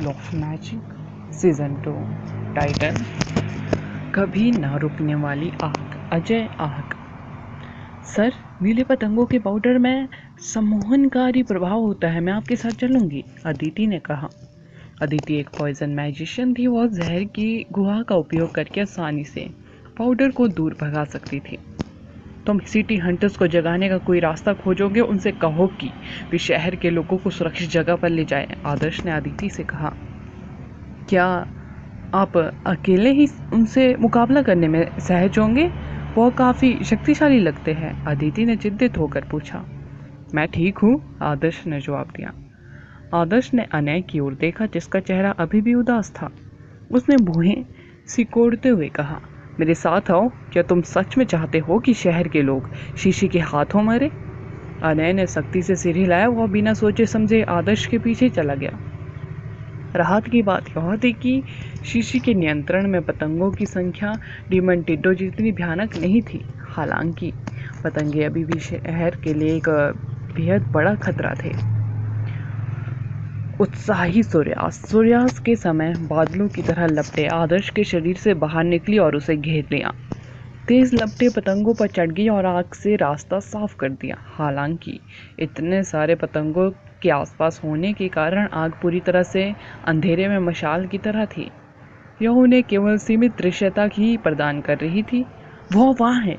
School of magic season 2 title कभी ना रुकने वाली आग। अजय आग। सर, नीले पतंगों के पाउडर में सम्मोहनकारी प्रभाव होता है, मैं आपके साथ चलूंगी, अदिति ने कहा। अदिति एक पॉइजन मैजिशियन थी। वह जहर की गुहा का उपयोग करके आसानी से पाउडर को दूर भगा सकती थी। तुम सिटी हंटर्स को जगाने का कोई रास्ता खोजोगे, उनसे कहो कि वे शहर के लोगों को सुरक्षित जगह पर ले जाएं, आदर्श ने अदिति से कहा। क्या आप अकेले ही उनसे मुकाबला करने में सहज होंगे? वो काफ़ी शक्तिशाली लगते हैं, अदिति ने चिंतित होकर पूछा। मैं ठीक हूँ, आदर्श ने जवाब दिया। आदर्श ने अनय की ओर देखा, जिसका चेहरा अभी भी उदास था। उसने भुएं सिकोड़ते हुए कहा, मेरे साथ आओ। क्या तुम सच में चाहते हो कि शहर के लोग शीशी के हाथों मरे? अनय ने सख्ती से सिर हिलाया। वह बिना सोचे समझे आदर्श के पीछे चला गया। राहत की बात यह थी कि शीशी के नियंत्रण में पतंगों की संख्या डिमंटिडो जितनी भयानक नहीं थी। हालांकि पतंगे अभी भी शहर के लिए एक बेहद बड़ा खतरा थे। उत्साही सूर्यास्त के समय बादलों की तरह लपटें आदर्श के शरीर से बाहर निकली और उसे घेर लिया। तेज लपटें पतंगों पर चढ़ गई और आग से रास्ता साफ कर दिया। हालांकि इतने सारे पतंगों के आसपास होने के कारण आग पूरी तरह से अंधेरे में मशाल की तरह थी। यह उन्हें केवल सीमित दृश्यता ही प्रदान कर रही थी। वह वहाँ है।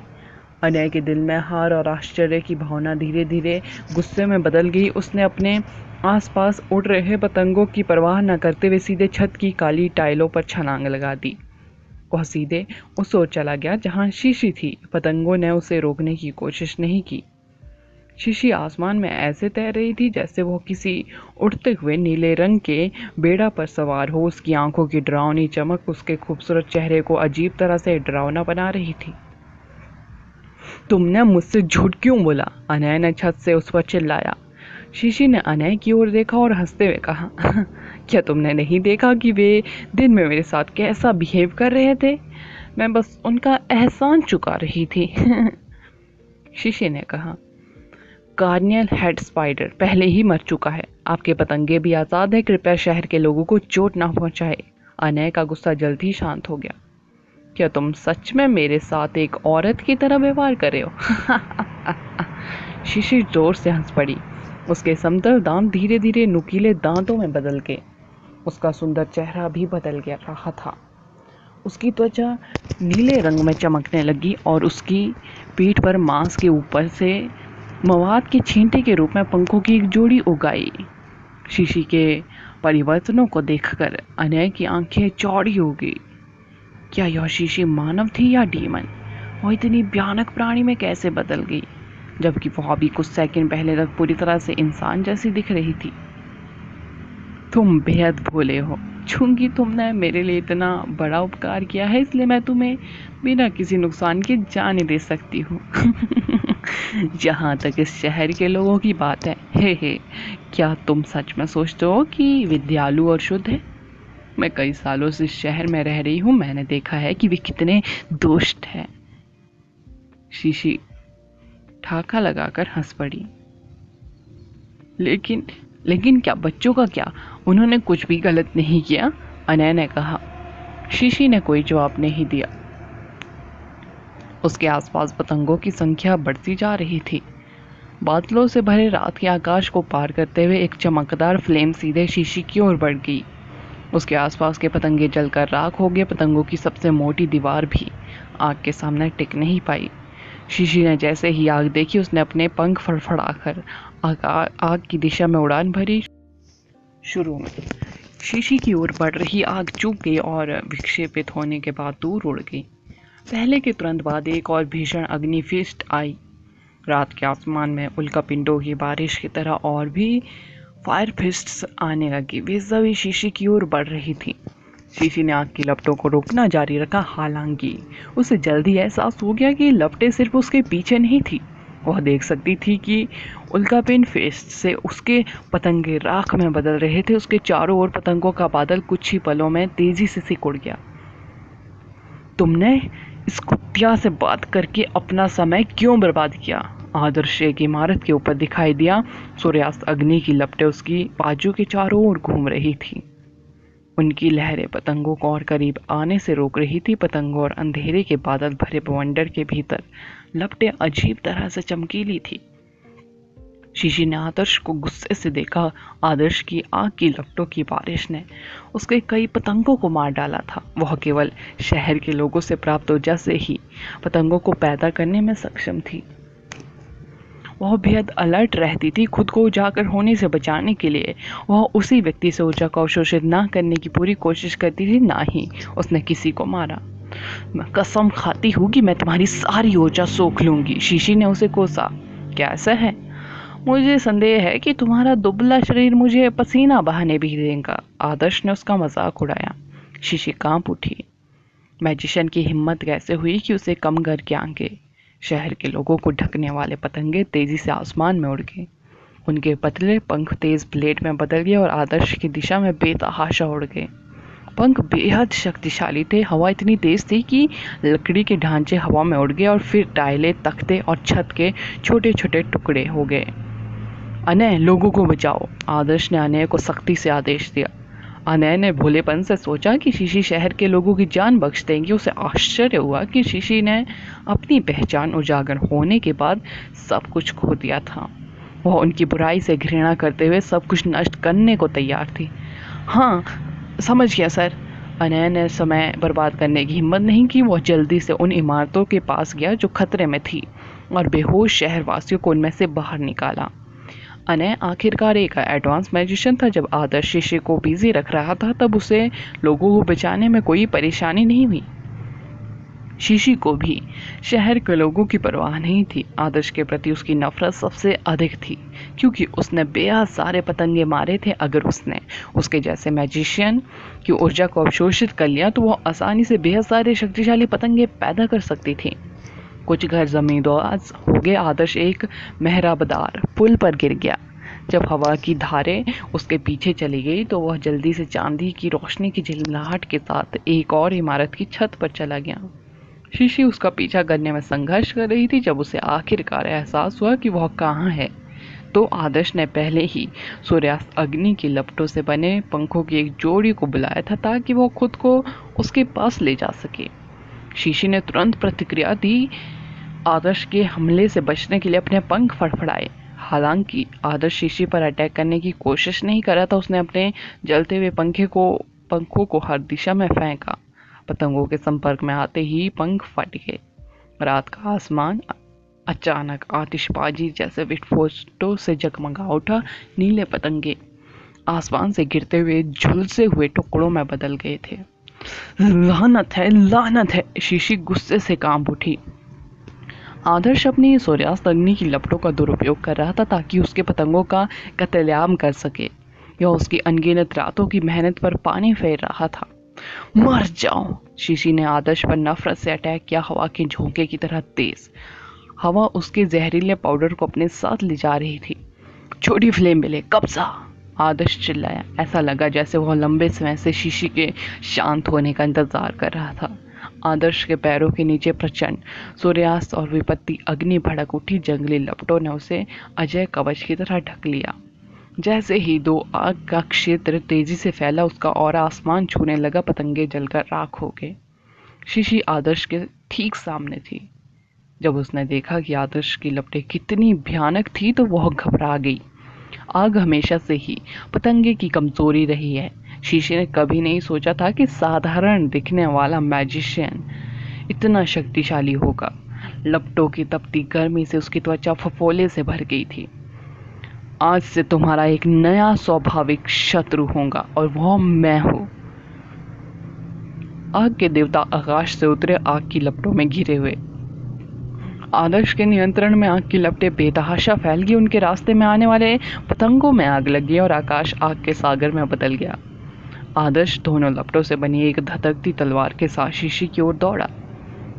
अनय के दिल में हार और आश्चर्य की भावना धीरे धीरे गुस्से में बदल गई। उसने अपने आसपास उड़ रहे पतंगों की परवाह न करते हुए सीधे छत की काली टाइलों पर छलांग लगा दी। वह सीधे उस ओर चला गया जहां शीशी थी। पतंगों ने उसे रोकने की कोशिश नहीं की। शीशी आसमान में ऐसे तैर रही थी जैसे वह किसी उड़ते हुए नीले रंग के बेड़ा पर सवार हो। उसकी आंखों की डरावनी चमक उसके खूबसूरत चेहरे को अजीब तरह से डरावना बना रही थी। तुमने मुझसे झूठ क्यों बोला? अनय ने छत से उस पर चिल्लाया। शीशी ने अनय की ओर देखा और हंसते हुए कहा, क्या तुमने नहीं देखा कि वे दिन में मेरे साथ कैसा बिहेव कर रहे थे? मैं बस उनका एहसान चुका रही थी। शीशी ने कहा, कार्नियल हेड स्पाइडर पहले ही मर चुका है। आपके पतंगे भी आज़ाद है। कृपया शहर के लोगों को चोट ना पहुंचाए। अनय का गुस्सा जल्द ही शांत हो गया। क्या तुम सच में मेरे साथ एक औरत की तरह व्यवहार कर रहे हो? शीशी जोर से हंस पड़ी। उसके समतल दांत धीरे धीरे नुकीले दांतों में बदल गए। उसका सुंदर चेहरा भी बदल गया रहा था। उसकी त्वचा नीले रंग में चमकने लगी और उसकी पीठ पर मांस के ऊपर से मवाद के छींटे के रूप में पंखों की एक जोड़ी उगाई। शीशी के परिवर्तनों को देखकर अनय की आंखें चौड़ी हो गई। क्या यह शीशी मानव थी या डीमन? वह इतनी भयानक प्राणी में कैसे बदल गई, जबकि वह अभी कुछ सेकंड पहले तक पूरी तरह से इंसान जैसी दिख रही थी। तुम बेहद भोले हो। चूंकि तुमने मेरे लिए इतना बड़ा उपकार किया है, इसलिए मैं तुम्हें बिना किसी नुकसान के जाने दे सकती हूँ। जहाँ तक इस शहर के लोगों की बात है, हे, क्या तुम सच में सोचते हो कि वे दयालु और शुद्ध है? मैं कई सालों से इस शहर में रह रही हूँ। मैंने देखा है कि वे कितने दुष्ट हैं। शीशी ठाका लगाकर हंस पड़ी। लेकिन क्या बच्चों का क्या? उन्होंने कुछ भी गलत नहीं किया, अनय ने कहा। शीशी ने कोई जवाब नहीं दिया। उसके आसपास पतंगों की संख्या बढ़ती जा रही थी। बादलों से भरे रात के आकाश को पार करते हुए एक चमकदार फ्लेम सीधे शीशी की ओर बढ़ गई। उसके आसपास के पतंगे जलकर राख हो गए। पतंगों की सबसे मोटी दीवार भी आग के सामने टिक नहीं पाई। शीशी ने जैसे ही आग देखी, उसने अपने पंख फड़फड़ाकर आग की दिशा में उड़ान भरी। शुरू में शीशी की ओर बढ़ रही आग चूक गई और विक्षेपित होने के बाद दूर उड़ गई। पहले के तुरंत बाद एक और भीषण अग्नि फिस्ट आई। रात के आसमान में उल्कापिंडों की बारिश की तरह और भी फायर फिस्ट्स आने लगी। वे सभी शीशी की ओर बढ़ रही थी। शीशी ने आग की लपटों को रोकना जारी रखा। हालांकि उसे जल्दी एहसास हो गया कि लपटें सिर्फ उसके पीछे नहीं थी। वह देख सकती थी कि उल्कापिंड फेस्ट से उसके पतंगे राख में बदल रहे थे। उसके चारों ओर पतंगों का बादल कुछ ही पलों में तेजी से सिकुड़ गया। तुमने इस कुत्तिया से बात करके अपना समय क्यों बर्बाद किया? आदर्श एक इमारत के ऊपर दिखाई दिया। सूर्यास्त अग्नि की लपटें उसकी बाजू के चारों ओर घूम रही थी। उनकी लहरें पतंगों को और करीब आने से रोक रही थी। पतंगों और अंधेरे के बादल भरे बवंडर के भीतर लपटें अजीब तरह से चमकीली थी। शीशी ने आदर्श को गुस्से से देखा। आदर्श की आग की लपटों की बारिश ने उसके कई पतंगों को मार डाला था। वह केवल शहर के लोगों से प्राप्त ऊर्जा से ही पतंगों को पैदा करने में सक्षम थी। वह बेहद अलर्ट रहती थी। खुद को उजागर होने से बचाने के लिए वह उसी व्यक्ति से ऊर्जा को अवशोषित न करने की पूरी कोशिश करती थी, ना ही उसने किसी को मारा। मैं कसम खाती हूँ कि मैं तुम्हारी सारी ऊर्जा सोख लूंगी, शीशी ने उसे कोसा। क्या ऐसा है? मुझे संदेह है कि तुम्हारा दुबला शरीर मुझे पसीना बहाने भी देगा। आदर्श ने उसका मजाक उड़ाया। शीशी कांप उठी। मैजिशियन की हिम्मत कैसे हुई कि उसे कम करके आंके। शहर के लोगों को ढकने वाले पतंगे तेजी से आसमान में उड़ गए। उनके पतले पंख तेज ब्लेड में बदल गए और आदर्श की दिशा में बेतहाशा उड़ गए। पंख बेहद शक्तिशाली थे। हवा इतनी तेज थी कि लकड़ी के ढांचे हवा में उड़ गए और फिर टाइलें, तख्ते और छत के छोटे छोटे टुकड़े हो गए। अनय, लोगों को बचाओ, आदर्श ने अनय को सख्ती से आदेश दिया। अनय ने भोलेपन से सोचा कि शीशी शहर के लोगों की जान बख्श देंगी। उसे आश्चर्य हुआ कि शीशी ने अपनी पहचान उजागर होने के बाद सब कुछ खो दिया था। वह उनकी बुराई से घृणा करते हुए सब कुछ नष्ट करने को तैयार थी। हाँ, समझ गया सर। अनय ने समय बर्बाद करने की हिम्मत नहीं की। वह जल्दी से उन इमारतों के पास गया जो खतरे में थी और बेहोश शहरवासियों को उनमें से बाहर निकाला। अनय आखिरकार एक एडवांस मैजिशियन था। जब आदर्श शीशे को बिजी रख रहा था तब उसे लोगों को बचाने में कोई परेशानी नहीं हुई। शीशी को भी शहर के लोगों की परवाह नहीं थी। आदर्श के प्रति उसकी नफरत सबसे अधिक थी क्योंकि उसने बेहद सारे पतंगे मारे थे। अगर उसने उसके जैसे मैजिशियन की ऊर्जा को अवशोषित कर लिया तो वह आसानी से बेहद सारे शक्तिशाली पतंगे पैदा कर सकती थी। कुछ घर जमींदोज हो गए। आदर्श एक मेहराबदार पुल पर गिर गया। जब हवा की धारें उसके पीछे चली गई तो वह जल्दी से चांदी की रोशनी की झिलमिलाहट के साथ एक और इमारत की छत पर चला गया। शीशी उसका पीछा करने में संघर्ष कर रही थी। जब उसे आखिरकार एहसास हुआ कि वह कहाँ है तो आदर्श ने पहले ही सूर्यास्त अग्नि की लपटों से बने पंखों की एक जोड़ी को बुलाया था ताकि वह खुद को उसके पास ले जा सके। शीशी ने तुरंत प्रतिक्रिया दी। आदर्श के हमले से बचने के लिए अपने पंख फड़फड़ाए। हालांकि आदर्श शीशी पर अटैक करने की कोशिश नहीं कर रहा था। उसने अपने जलते हुए पंखों को हर दिशा में फेंका। पतंगों के संपर्क में आते ही पंख फट गए। रात का आसमान अचानक आतिशबाजी जैसे विस्फोटों से जगमगा उठा। नीले पतंगे आसमान से गिरते हुए झुलसे हुए टुकड़ों में बदल गए थे। लानत है, लानत है, शीशी गुस्से से कांप उठी। आदर्श अपनी सूर्यास्त अग्नि की लपटों का दुरुपयोग कर रहा था ताकि उसके पतंगों का कत्लेआम कर सके। यह उसकी अनगिनत रातों की मेहनत पर पानी फेर रहा था। मर जाओ, शीशी ने आदर्श पर नफरत से अटैक किया। हवा के झोंके की तरह तेज हवा उसके जहरीले पाउडर को अपने साथ ले जा रही थी। छोटी फ्लेम मिले, कब्जा, आदर्श चिल्लाया। ऐसा लगा जैसे वह लंबे समय से शीशी के शांत होने का इंतजार कर रहा था। आदर्श के पैरों के नीचे प्रचंड सूर्यास्त और विपत्ति अग्नि भड़क उठी। जंगली लपटों ने उसे अजय कवच की तरह ढक लिया। जैसे ही दो आग का क्षेत्र तेजी से फैला उसका और आसमान छूने लगा। पतंगे जलकर राख हो गए। शीशी आदर्श के ठीक सामने थी। जब उसने देखा कि आदर्श की लपटें कितनी भयानक थी तो वह घबरा गई। आग हमेशा से ही पतंगे की कमजोरी रही है। शीशे ने कभी नहीं सोचा था कि साधारण दिखने वाला मैजिशियन इतना शक्तिशाली होगा। लपटों की तपती गर्मी से उसकी त्वचा फफोले से भर गई थी। आज से तुम्हारा एक नया स्वाभाविक शत्रु होगा और वह मैं हूं। आग के देवता आकाश से उतरे, आग की लपटों में घिरे हुए। आदर्श के नियंत्रण में आग की लपटें बेतहाशा फैल गई। उनके रास्ते में आने वाले पतंगों में आग लग गई और आकाश आग के सागर में बदल गया। आदर्श दोनों लपटों से बनी एक धधकती तलवार के साथ शीशी की ओर दौड़ा।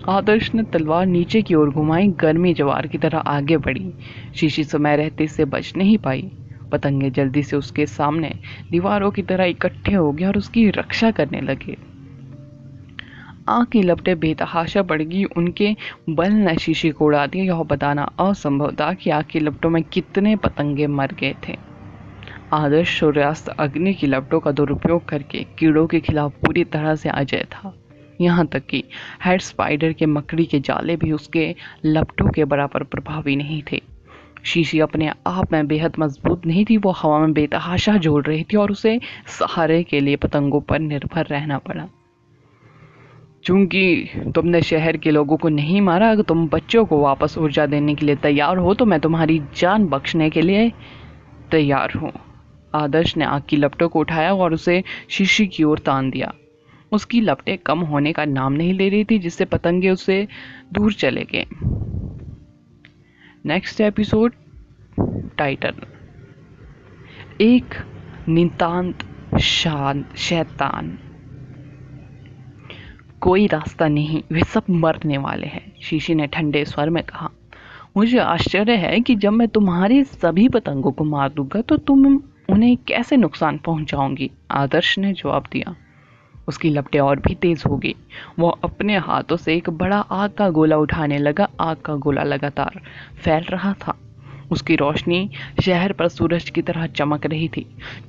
आदर्श ने तलवार नीचे की ओर घुमाई। गर्मी ज्वार की तरह आगे बढ़ी। शीशी समय रहते से बच नहीं पाई। पतंगे जल्दी से उसके सामने दीवारों की तरह इकट्ठे हो गए और उसकी रक्षा करने लगे। आग की लपटें बेतहाशा बढ़ गई। उनके बल ने शीशी को उड़ा दिया। यह बताना असंभव था कि आग की लपटों में कितने पतंगे मर गए थे। आदर्श सूर्यास्त अग्नि की लपटों का दुरुपयोग करके कीड़ों के खिलाफ पूरी तरह से अजेय था। यहाँ तक कि हेड स्पाइडर के मकड़ी के जाले भी उसके लपटों के बराबर प्रभावी नहीं थे। शीशी अपने आप में बेहद मजबूत नहीं थी, वो हवा में बेतहाशा जोड़ रही थी और उसे सहारे के लिए पतंगों पर निर्भर रहना पड़ा। चूंकि तुमने शहर के लोगों को नहीं मारा, अगर तुम बच्चों को वापस ऊर्जा देने के लिए तैयार हो तो मैं तुम्हारी जान बख्शने के लिए तैयार हूँ। आदर्श ने आग की लपटों को उठाया और उसे शीशी की ओर तान दिया। उसकी लपटें कम होने का नाम नहीं ले रही थी, जिससे पतंगे उससे दूर चले गए। Next episode, Titan. एक नितांत शांत शैतान। कोई रास्ता नहीं, वे सब मरने वाले हैं, शीशी ने ठंडे स्वर में कहा। मुझे आश्चर्य है कि जब मैं तुम्हारे सभी पतंगों को मार दूंगा तो तुम उन्हें कैसे नुकसान पहुंचाओगी, आदर्श ने जवाब दिया। उसकी लपटें और भी तेज हो गई। वो अपने हाथों से एक बड़ा आग का गोला उठाने लगा। आग का गोला लगातार फैल रहा था। उसकी रोशनी शहर पर सूरज की तरह चमक रही थी।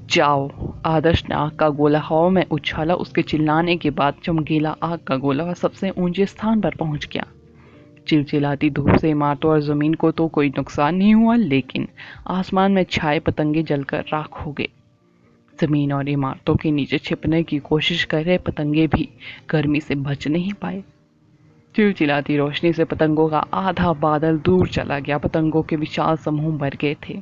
जाओ, आदर्श ने आग का गोला हवा में उछाला। उसके चिल्लाने के बाद चमकीला आग का गोला सबसे ऊंचे स्थान पर पहुंच गया। चिलचिलाती धूप से इमारतों और जमीन को तो कोई नुकसान नहीं हुआ, लेकिन आसमान में छाए पतंगे जलकर राख हो गए। जमीन और इमारतों के नीचे छिपने की कोशिश कर रहे पतंगे भी गर्मी से बच नहीं पाए। चिलचिलाती रोशनी से पतंगों का आधा बादल दूर चला गया। पतंगों के विशाल समूह भर गए थे।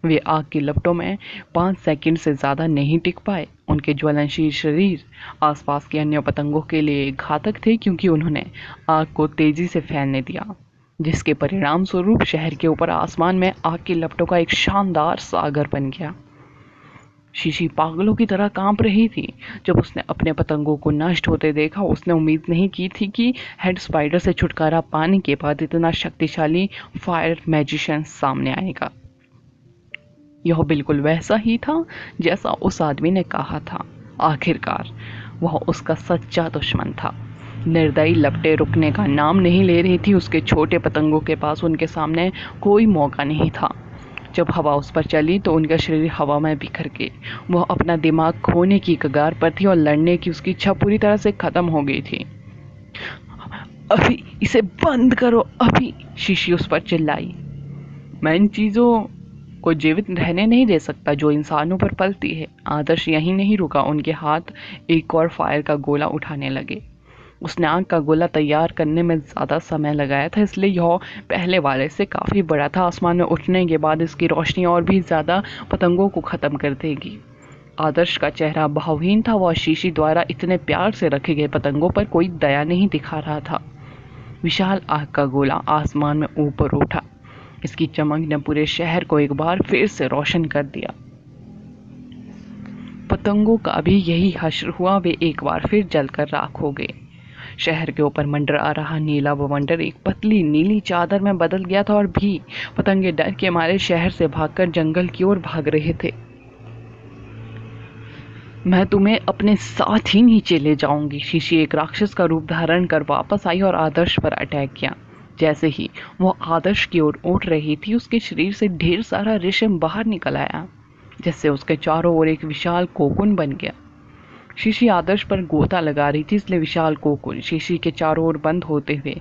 वे आग की लपटों में 5 सेकंड से ज्यादा नहीं टिक पाए। उनके ज्वलनशील शरीर आसपास के अन्य पतंगों के लिए घातक थे, क्योंकि उन्होंने आग को तेजी से फैलने दिया, जिसके परिणाम स्वरूप शहर के ऊपर आसमान में आग की लपटों का एक शानदार सागर बन गया। शीशी पागलों की तरह कांप रही थी। जब उसने अपने पतंगों को नष्ट होते देखा, उसने उम्मीद नहीं की थी कि हेड स्पाइडर से छुटकारा पाने के बाद इतना शक्तिशाली फायर मैजिशियन सामने आएगा। यह बिल्कुल वैसा ही था जैसा उस आदमी ने कहा था। आखिरकार वह उसका सच्चा दुश्मन था। निर्दयी लपटें रुकने का नाम नहीं ले रही थी। उसके छोटे पतंगों के पास उनके सामने कोई मौका नहीं था। जब हवा उस पर चली तो उनका शरीर हवा में बिखर के वह अपना दिमाग खोने की कगार पर थी और लड़ने की उसकी इच्छा पूरी तरह से खत्म हो गई थी। अभी इसे बंद करो, अभी, शीशी उस पर चिल्लाई। मैं इन चीजों को जीवित रहने नहीं दे सकता जो इंसानों पर पलती है। आदर्श यहीं नहीं रुका। उनके हाथ एक और फायर का गोला उठाने लगे। उसने आग का गोला तैयार करने में ज़्यादा समय लगाया था, इसलिए यह पहले वाले से काफ़ी बड़ा था। आसमान में उठने के बाद इसकी रोशनी और भी ज़्यादा पतंगों को ख़त्म कर देगी। आदर्श का चेहरा भावहीन था। वह शीशी द्वारा इतने प्यार से रखे गए पतंगों पर कोई दया नहीं दिखा रहा था। विशाल आग का गोला आसमान में ऊपर उठा। इसकी चमक ने पूरे शहर को एक बार फिर से रोशन कर दिया। पतंगों का भी यही हश्र हुआ। वे एक बार फिर जलकर राख हो गए। शहर के ऊपर मंडरा रहा नीला बवंडर एक पतली नीली चादर में बदल गया था और भी पतंगे डर के मारे शहर से भागकर जंगल की ओर भाग रहे थे। मैं तुम्हें अपने साथ ही नीचे ले जाऊंगी। शीशी एक राक्षस का रूप धारण कर वापस आई और आदर्श पर अटैक किया। जैसे ही वो आदर्श की ओर उठ रही थी, उसके शरीर से ढेर सारा रेशम बाहर निकल आया, जिससे उसके चारों ओर एक विशाल कोकुन बन गया। शीशी आदर्श पर गोता लगा रही थी, इसलिए विशाल कोकुन शीशी के चारों ओर बंद होते हुए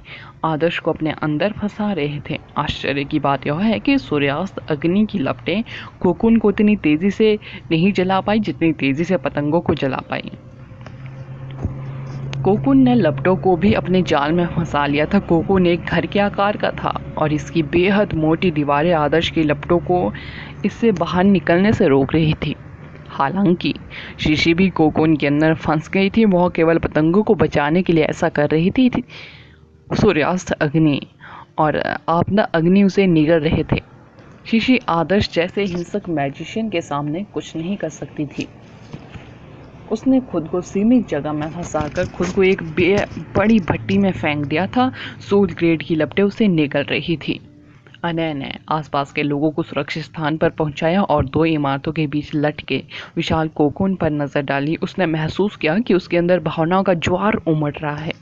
आदर्श को अपने अंदर फंसा रहे थे। आश्चर्य की बात यह है कि सूर्यास्त अग्नि की लपटें कोकुन को इतनी तेजी से नहीं जला पाई जितनी तेजी से पतंगों को जला पाई। कोकुन ने लपटों को भी अपने जाल में फंसा लिया था। कोकुन एक घर के आकार का था और इसकी बेहद मोटी दीवारें आदर्श की लपटों को इससे बाहर निकलने से रोक रही थी। हालांकि शीशी भी कोकुन के अंदर फंस गई थी। वह केवल पतंगों को बचाने के लिए ऐसा कर रही थी। सूर्यास्त अग्नि और आपदा अग्नि उसे निगल रहे थे। शीशी आदर्श जैसे हिंसक मैजिशियन के सामने कुछ नहीं कर सकती थी। उसने खुद को सीमित जगह में फंसाकर खुद को एक बड़ी भट्टी में फेंक दिया था। सूद ग्रेड की लपटें उसे निगल रही थी। अनय ने आसपास के लोगों को सुरक्षित स्थान पर पहुंचाया और 2 इमारतों के बीच लटके विशाल कोकुन पर नजर डाली। उसने महसूस किया कि उसके अंदर भावनाओं का ज्वार उमड़ रहा है।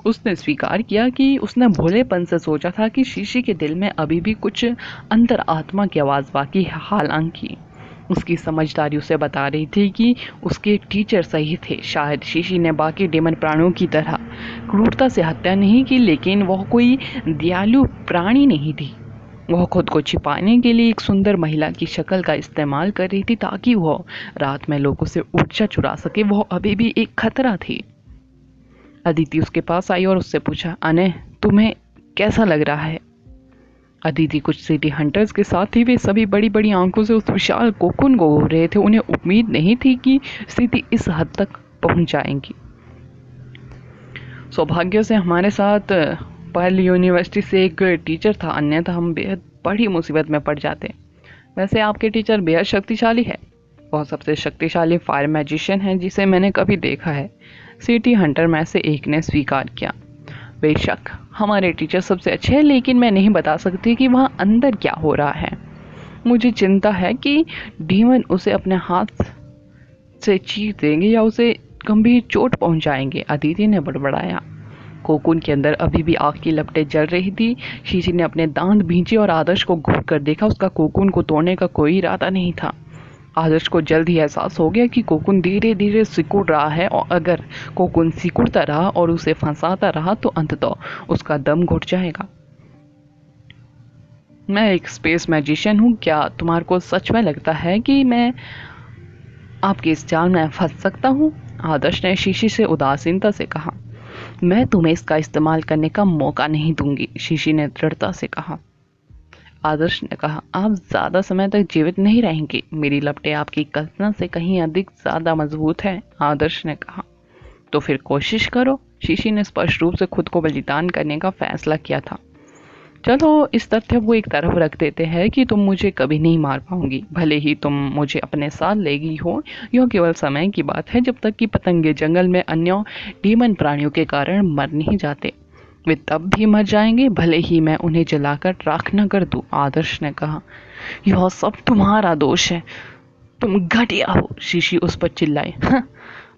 उसने स्वीकार किया कि उसने भोलेपन से सोचा था कि शीशी के दिल में अभी भी कुछ अंतर आत्मा की आवाज़ बाकी है। हालांकि उसकी समझदारी उसे बता रही थी कि उसके टीचर सही थे। शायद शीशी ने बाकी डेमन प्राणियों की तरह क्रूरता से हत्या नहीं की, लेकिन वह कोई दयालु प्राणी नहीं थी। वह खुद को छिपाने के लिए एक सुंदर महिला की शक्ल का इस्तेमाल कर रही थी ताकि वह रात में लोगों से ऊर्जा चुरा सके। वह अभी भी एक खतरा थी। अदिति उसके पास आई और उससे पूछा, अने तुम्हें कैसा लग रहा है? अदिति कुछ सिटी हंटर्स के साथ थी। वे सभी बड़ी बड़ी आंखों से उस विशाल कोकुन को घूर रहे थे। उन्हें उम्मीद नहीं थी कि स्थिति इस हद तक पहुंच जाएगी। सौभाग्य से हमारे साथ पर्ल यूनिवर्सिटी से एक टीचर था, अन्यथा हम बेहद बड़ी मुसीबत में पड़ जाते। वैसे आपके टीचर बेहद शक्तिशाली है। वह सबसे शक्तिशाली फायर मैजिशियन है जिसे मैंने कभी देखा है, सिटी हंटर में से एक ने स्वीकार किया। बेशक हमारे टीचर सबसे अच्छे हैं, लेकिन मैं नहीं बता सकती कि वहाँ अंदर क्या हो रहा है। मुझे चिंता है कि डीमन उसे अपने हाथ से चीर देंगे या उसे गंभीर चोट पहुंचाएंगे, अदिति ने बड़बड़ाया। कोकुन के अंदर अभी भी आग की लपटें जल रही थी। शीशी ने अपने दांत भींचे और आदर्श को घूर कर देखा। उसका कोकुन को तोड़ने का कोई इरादा नहीं था। आदर्श को जल्द ही एहसास हो गया कि कोकुन धीरे धीरे सिकुड़ रहा है और अगर कोकुन सिकुड़ता रहा और उसे फंसाता रहा तो अंततः उसका दम घुट जाएगा। मैं एक स्पेस मैजिशियन हूँ। क्या तुम्हारे को सच में लगता है कि मैं आपके इस जाल में फंस सकता हूँ? आदर्श ने शीशी से उदासीनता से कहा। मैं तुम्हें इसका इस्तेमाल करने का मौका नहीं दूंगी, शीशी ने दृढ़ता से कहा। आदर्श ने कहा, आप ज्यादा समय तक जीवित नहीं रहेंगे। मेरी लपटें आपकी कल्पना से कहीं अधिक ज्यादा मजबूत है, आदर्श ने कहा। तो फिर कोशिश करो। शीशी ने स्पष्ट रूप से खुद को बलिदान करने का फैसला किया था। चलो इस तथ्य को एक तरफ रख देते हैं कि तुम मुझे कभी नहीं मार पाओगी। भले ही तुम मुझे अपने साथ ले गई हो, यह केवल समय की बात है, जब तक कि पतंगे जंगल में अन्य डीमन प्राणियों के कारण मर नहीं जाते। वे तब भी मर जाएंगे, भले ही मैं उन्हें जलाकर राख न कर दूं, आदर्श ने कहा। यह सब तुम्हारा दोष है, तुम घटिया हो, शीशी उस पर चिल्लाई।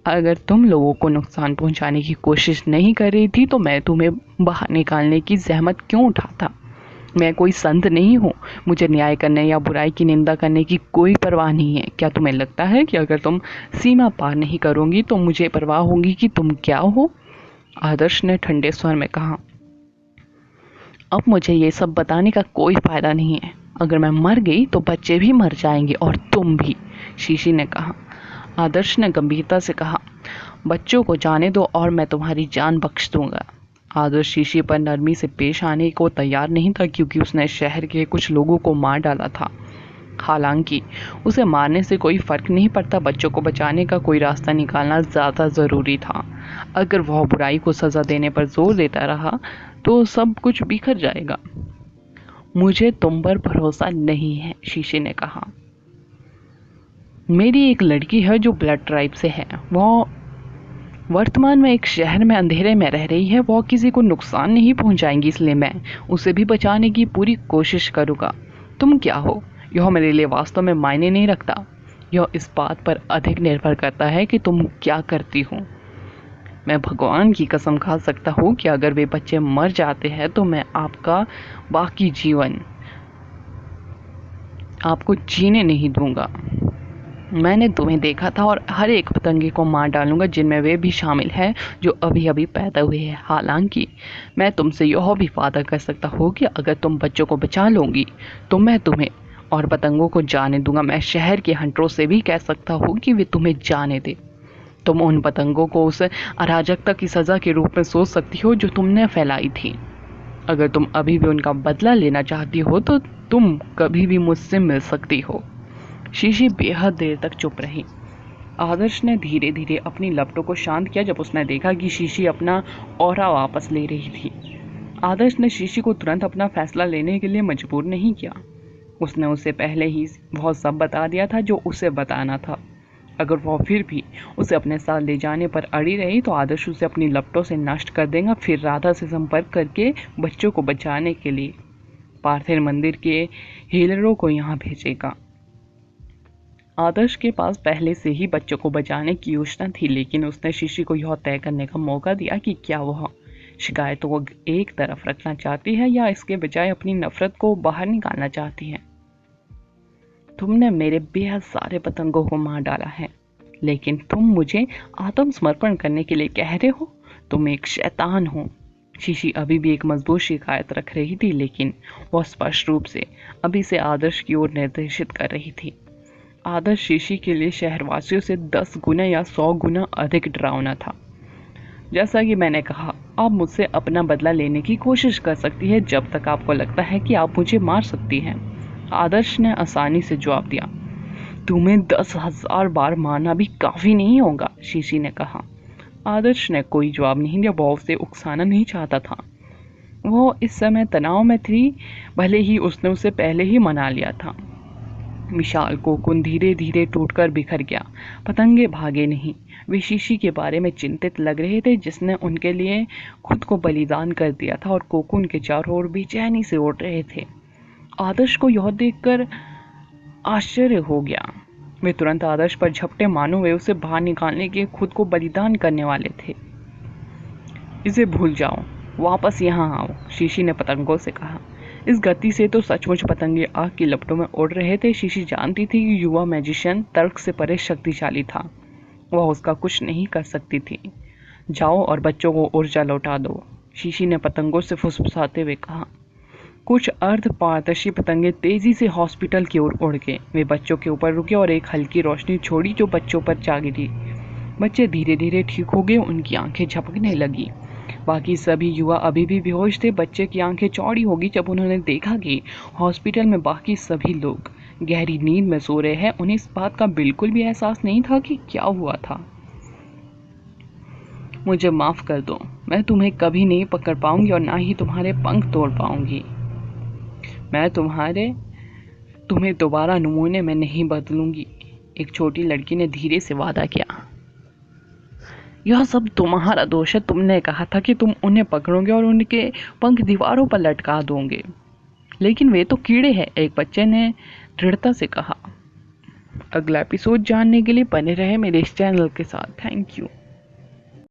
अगर तुम लोगों को नुकसान पहुंचाने की कोशिश नहीं कर रही थी तो मैं तुम्हें बाहर निकालने की जहमत क्यों उठाता? मैं कोई संत नहीं हूँ। मुझे न्याय करने या बुराई की निंदा करने की कोई परवाह नहीं है। क्या तुम्हें लगता है कि अगर तुम सीमा पार नहीं करोगी तो मुझे परवाह होगी कि तुम क्या हो? आदर्श ने ठंडे स्वर में कहा। अब मुझे ये सब बताने का कोई फायदा नहीं है। अगर मैं मर गई तो बच्चे भी मर जाएंगे और तुम भी, शीशी ने कहा। आदर्श ने गंभीरता से कहा, बच्चों को जाने दो और मैं तुम्हारी जान बख्श दूंगा। आदर्श शीशी पर नरमी से पेश आने को तैयार नहीं था, क्योंकि उसने शहर के कुछ लोगों को मार डाला था। हालांकि उसे मारने से कोई फर्क नहीं पड़ता, बच्चों को बचाने का कोई रास्ता निकालना ज़्यादा ज़रूरी था। अगर वह बुराई को सज़ा देने पर जोर देता रहा तो सब कुछ बिखर जाएगा। मुझे तुम पर भरोसा नहीं है, शीशी ने कहा। मेरी एक लड़की है जो ब्लड ट्राइब से है। वह वर्तमान में एक शहर में अंधेरे में रह रही है। वह किसी को नुकसान नहीं पहुंचाएंगी, इसलिए मैं उसे भी बचाने की पूरी कोशिश करूँगा। तुम क्या हो, यह मेरे लिए वास्तव में मायने नहीं रखता। यह इस बात पर अधिक निर्भर करता है कि तुम क्या करती हो। मैं भगवान की कसम खा सकता हूँ कि अगर वे बच्चे मर जाते हैं तो मैं आपका बाकी जीवन आपको जीने नहीं दूंगा। मैंने तुम्हें देखा था और हर एक पतंगे को मार डालूंगा, जिनमें वे भी शामिल हैं जो अभी अभी पैदा हुए हैं। हालांकि मैं तुमसे यह भी वादा कर सकता हूँ कि अगर तुम बच्चों को बचा लोगी तो मैं तुम्हें और पतंगों को जाने दूंगा। मैं शहर के हंटरों से भी कह सकता हूँ कि वे तुम्हें जाने दे। तुम उन पतंगों को उस अराजकता की सज़ा के रूप में सोच सकती हो जो तुमने फैलाई थी। अगर तुम अभी भी उनका बदला लेना चाहती हो तो तुम कभी भी मुझसे मिल सकती हो। शीशी बेहद देर तक चुप रही। आदर्श ने धीरे धीरे अपनी लपटों को शांत किया जब उसने देखा कि शीशी अपना ऑरा वापस ले रही थी। आदर्श ने शीशी को तुरंत अपना फैसला लेने के लिए मजबूर नहीं किया। उसने उसे पहले ही वह सब बता दिया था जो उसे बताना था। अगर वह फिर भी उसे अपने साथ ले जाने पर अड़ी रही तो आदर्श उसे अपनी लपटों से नष्ट कर देगा, फिर राधा से संपर्क करके बच्चों को बचाने के लिए पार्थिव मंदिर के हीलरों को यहाँ भेजेगा। आदर्श के पास पहले से ही बच्चों को बचाने की योजना थी, लेकिन उसने शीशी को यह तय करने का मौका दिया कि क्या वह शिकायतों को एक तरफ रखना चाहती है या इसके बजाय अपनी नफरत को बाहर निकालना चाहती है। तुमने मेरे बेहद सारे पतंगों को मार डाला है, लेकिन तुम मुझे आत्मसमर्पण करने के लिए कह रहे हो? तुम एक शैतान हो। शीशी अभी भी एक मजबूत शिकायत रख रही थी, लेकिन वह स्पष्ट रूप से अभी से आदर्श की ओर निर्देशित कर रही थी। आदर्श शीशी के लिए शहरवासियों से 10 गुना या 100 गुना अधिक डरावना था। जैसा कि मैंने कहा, आप मुझसे अपना बदला लेने की कोशिश कर सकती है जब तक आपको लगता है कि आप मुझे मार सकती हैं। आदर्श ने आसानी से जवाब दिया। तुम्हें 10,000 बार मारना भी काफी नहीं होगा, शीशी ने कहा। आदर्श ने कोई जवाब नहीं दिया। वह उसे उकसाना नहीं चाहता था। वो इस समय तनाव में थी, भले ही उसने उसे पहले ही मना लिया था। विशाल कोकुन धीरे धीरे टूटकर बिखर गया। पतंगे भागे नहीं। वे शीशी के बारे में चिंतित लग रहे थे, जिसने उनके लिए खुद को बलिदान कर दिया था, और कोकुन के चारों ओर बेचैनी से उड़ रहे थे। आदर्श को यह देखकर आश्चर्य हो गया। वे तुरंत आदर्श पर झपटे, मानो वे उसे बाहर निकालने के खुद को बलिदान करने वाले थे। इसे भूल जाओ, वापस यहाँ आओ, शीशी ने पतंगों से कहा। इस गति से तो सचमुच पतंगे आग की लपटों में उड़ रहे थे। शीशी जानती थी कि युवा मैजिशियन तर्क से परे शक्तिशाली था। वह उसका कुछ नहीं कर सकती थी। जाओ और बच्चों को ऊर्जा लौटा दो, शीशी ने पतंगों से फुसफुसाते हुए कहा। कुछ अर्ध पारदर्शी पतंगे तेजी से हॉस्पिटल की ओर उड़ गए। वे बच्चों के ऊपर रुके और एक हल्की रोशनी छोड़ी जो बच्चों पर जा गिरी। बच्चे धीरे धीरे ठीक हो गए, उनकी आंखें झपकने लगी। बाकी सभी युवा अभी भी बेहोश थे। बच्चे की आंखें चौड़ी होगी जब उन्होंने देखा कि हॉस्पिटल में बाकी सभी लोग गहरी नींद में सो रहे हैं। उन्हें इस बात का बिल्कुल भी एहसास नहीं था कि क्या हुआ था। मुझे माफ कर दो, मैं तुम्हें कभी नहीं पकड़ पाऊंगी और ना ही तुम्हारे पंख तोड़ पाऊंगी। मैं तुम्हें दोबारा नमूने में नहीं बदलूंगी, एक छोटी लड़की ने धीरे से वादा किया। यह सब तुम्हारा दोष है। तुमने कहा था कि तुम उन्हें पकड़ोगे और उनके पंख दीवारों पर लटका दोगे, लेकिन वे तो कीड़े हैं, एक बच्चे ने दृढ़ता से कहा। अगला एपिसोड जानने के लिए बने रहे मेरे इस चैनल के साथ। Thank you.